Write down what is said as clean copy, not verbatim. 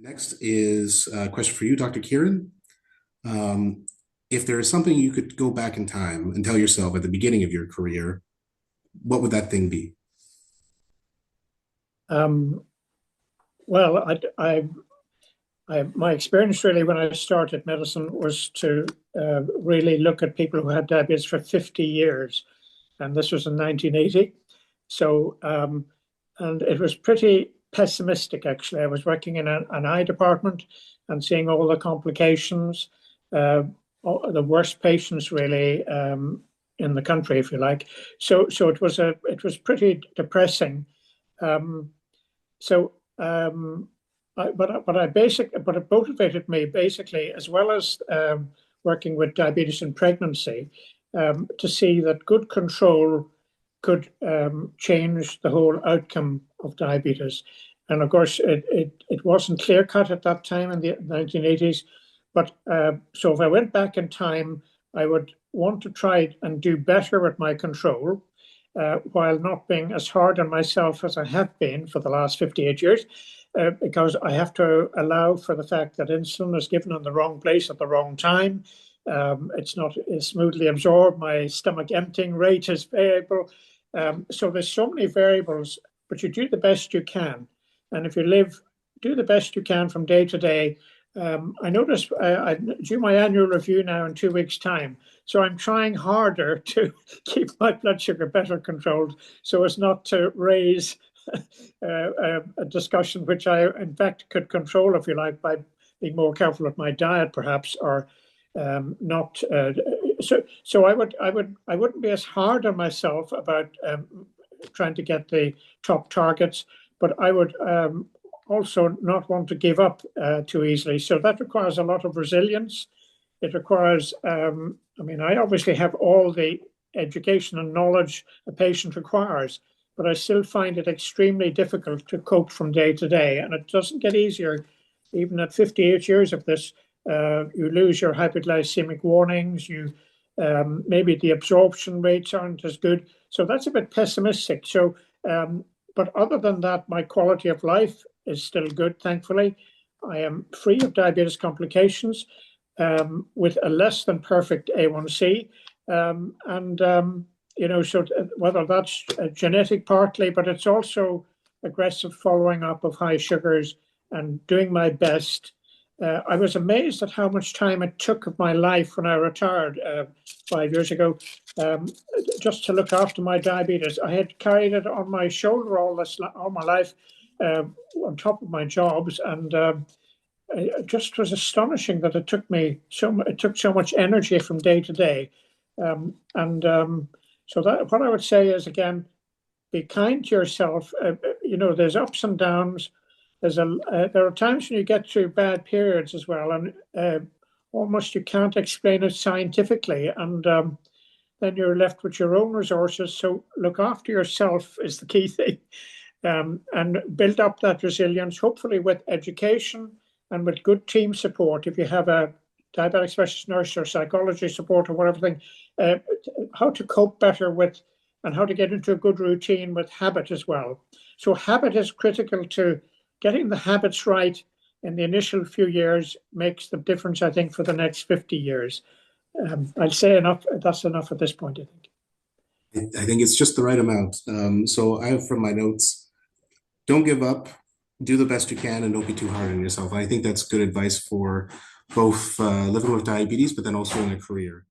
Next is a question for you, Dr. Kieran. Um, if there is something you could go back in time and tell yourself at the beginning of your career, what would that thing be? Um, well, my experience really when I started medicine was to really look at people who had diabetes for 50 years, and this was in 1980. So, and it was pretty pessimistic actually. I was working in an eye department and seeing all the complications, uh, all the worst patients really in the country, if you like. So it was pretty depressing. Um, so, but it motivated me basically, as well as working with diabetes in pregnancy, to see that good control could change the whole outcome of diabetes. And of course, it wasn't clear cut at that time in the 1980s. But so if I went back in time, I would want to try and do better with my control while not being as hard on myself as I have been for the last 58 years, because I have to allow for the fact that insulin is given in the wrong place at the wrong time. It's not smoothly absorbed. My stomach emptying rate is variable. So there's so many variables, but you do the best you can. And if you do the best you can from day to day. I notice I do my annual review now in 2 weeks' time. So I'm trying harder to keep my blood sugar better controlled so as not to raise a discussion which I, in fact, could control, if you like, by being more careful with my diet, perhaps, or not. So I wouldn't be as hard on myself about trying to get the top targets, but I would also not want to give up too easily. So that requires a lot of resilience. It requires, I obviously have all the education and knowledge a patient requires, but I still find it extremely difficult to cope from day to day. And it doesn't get easier, even at 58 years of this. You lose your hypoglycemic warnings, maybe the absorption rates aren't as good. So that's a bit pessimistic. So, but other than that, my quality of life is still good, thankfully. I am free of diabetes complications with a less than perfect A1C. So whether that's genetic partly, but it's also aggressive following up of high sugars and doing my best. I was amazed at how much time it took of my life when I retired 5 years ago, just to look after my diabetes. I had carried it on my shoulder all my life, on top of my jobs, and it just was astonishing that it took so much energy from day to day. So that what I would say is, again, be kind to yourself. There's ups and downs. There are times when you get through bad periods as well, and almost you can't explain it scientifically, and then you're left with your own resources. So look after yourself is the key thing, and build up that resilience, hopefully with education and with good team support. If you have a diabetic specialist nurse or psychology support or whatever thing, how to cope better with and how to get into a good routine with habit as well. So habit is critical to getting the habits right in the initial few years makes the difference, I think, for the next 50 years. I'd say enough. That's enough at this point, I think. I think it's just the right amount. So I have from my notes, don't give up, do the best you can, and don't be too hard on yourself. I think that's good advice for both living with diabetes, but then also in a career.